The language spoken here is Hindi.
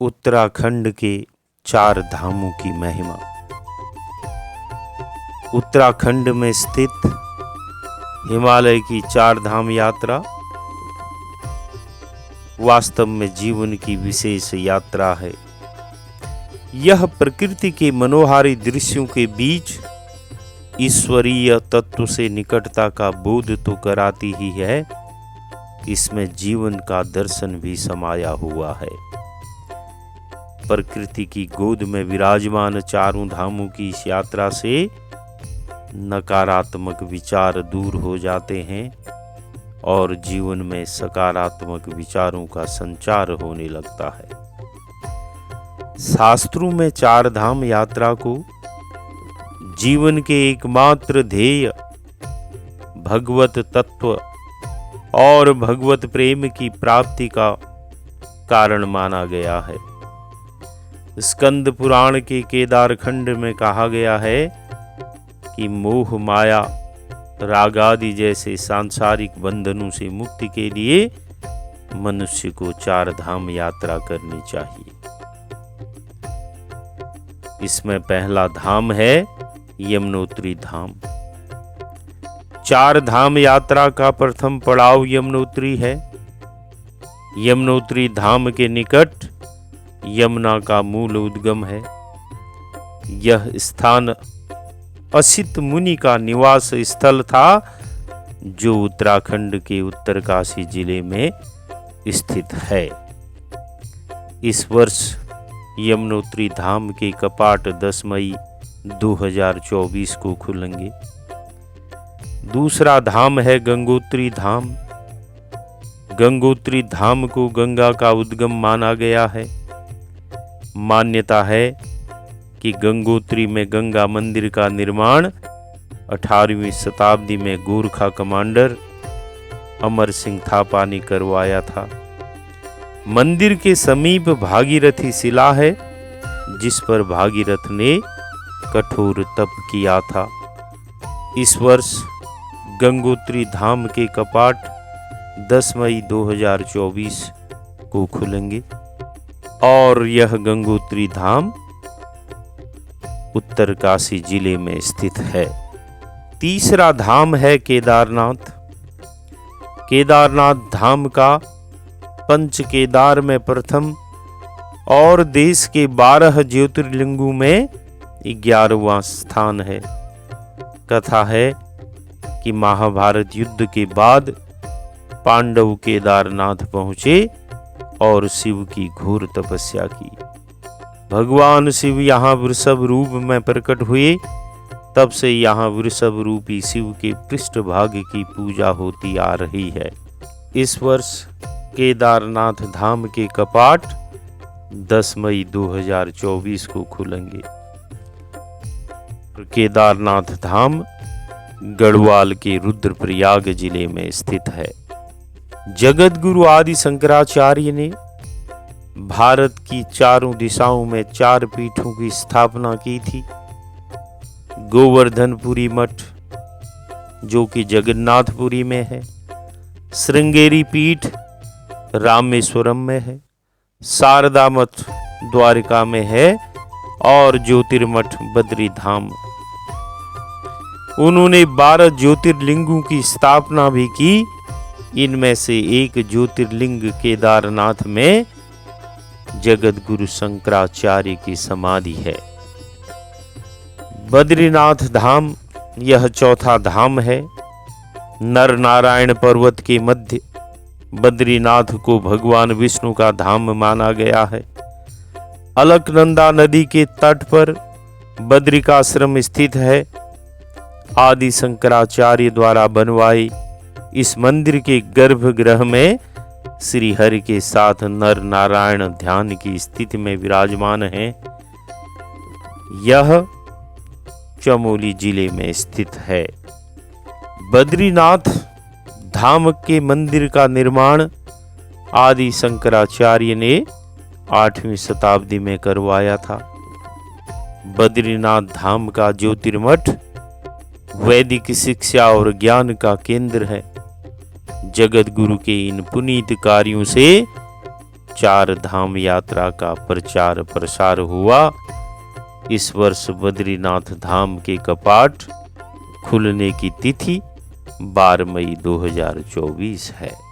उत्तराखंड के 4 धामों की महिमा। उत्तराखंड में स्थित हिमालय की 4 धाम यात्रा वास्तव में जीवन की विशेष यात्रा है। यह प्रकृति के मनोहारी दृश्यों के बीच ईश्वरीय तत्व से निकटता का बोध तो कराती ही है, इसमें जीवन का दर्शन भी समाया हुआ है। प्रकृति की गोद में विराजमान 4 धामों की इस यात्रा से नकारात्मक विचार दूर हो जाते हैं और जीवन में सकारात्मक विचारों का संचार होने लगता है। शास्त्रों में 4 धाम यात्रा को जीवन के एकमात्र ध्येय भगवत तत्व और भगवत प्रेम की प्राप्ति का कारण माना गया है। स्कंद पुराण के केदार खंड में कहा गया है कि मोह माया राग आदि जैसे सांसारिक बंधनों से मुक्ति के लिए मनुष्य को 4 धाम यात्रा करनी चाहिए। इसमें पहला धाम है यमुनोत्री धाम। 4 धाम यात्रा का प्रथम पड़ाव यमुनोत्री है। यमुनोत्री धाम के निकट यमुना का मूल उद्गम है। यह स्थान असित मुनि का निवास स्थल था, जो उत्तराखंड के उत्तरकाशी जिले में स्थित है। इस वर्ष यमुनोत्री धाम के कपाट 10 मई 2024 को खुलेंगे। दूसरा धाम है गंगोत्री धाम। गंगोत्री धाम को गंगा का उद्गम माना गया है। मान्यता है कि गंगोत्री में गंगा मंदिर का निर्माण 18वीं शताब्दी में गोरखा कमांडर अमर सिंह थापा ने करवाया था। मंदिर के समीप भागीरथी शिला है, जिस पर भागीरथ ने कठोर तप किया था। इस वर्ष गंगोत्री धाम के कपाट 10 मई 2024 को खुलेंगे और यह गंगोत्री धाम उत्तरकाशी जिले में स्थित है। तीसरा धाम है केदारनाथ। केदारनाथ धाम का पंच केदार में प्रथम और देश के 12 ज्योतिर्लिंगों में 11वां स्थान है। कथा है कि महाभारत युद्ध के बाद पांडव केदारनाथ पहुंचे और शिव की घोर तपस्या की। भगवान शिव यहाँ वृषभ रूप में प्रकट हुए। तब से यहाँ वृषभ रूपी शिव के पृष्ठभाग की पूजा होती आ रही है। इस वर्ष केदारनाथ धाम के कपाट 10 मई 2024 को खुलेंगे। केदारनाथ धाम गढ़वाल के रुद्रप्रयाग जिले में स्थित है। जगत गुरु आदि शंकराचार्य ने भारत की 4 दिशाओं में 4 पीठों की स्थापना की थी। गोवर्धनपुरी मठ, जो कि जगन्नाथपुरी में है, श्रृंगेरी पीठ रामेश्वरम में है, शारदा मठ द्वारका में है और ज्योतिर्मठ बद्री धाम। उन्होंने 12 ज्योतिर्लिंगों की स्थापना भी की। इनमें से एक ज्योतिर्लिंग केदारनाथ में जगत गुरु शंकराचार्य की समाधि है। बद्रीनाथ धाम यह चौथा धाम है। नर नारायण पर्वत के मध्य बद्रीनाथ को भगवान विष्णु का धाम माना गया है। अलकनंदा नदी के तट पर बद्रिकाश्रम स्थित है। आदि शंकराचार्य द्वारा बनवाए इस मंदिर के गर्भगृह में श्री हरि के साथ नर नारायण ध्यान की स्थिति में विराजमान हैं। यह चमोली जिले में स्थित है। बद्रीनाथ धाम के मंदिर का निर्माण आदि शंकराचार्य ने 8वीं शताब्दी में करवाया था। बद्रीनाथ धाम का ज्योतिर्मठ वैदिक शिक्षा और ज्ञान का केंद्र है। जगत गुरु के इन पुनीत कार्यों से चार धाम यात्रा का प्रचार प्रसार हुआ। इस वर्ष बद्रीनाथ धाम के कपाट खुलने की तिथि 12 मई 2024 है।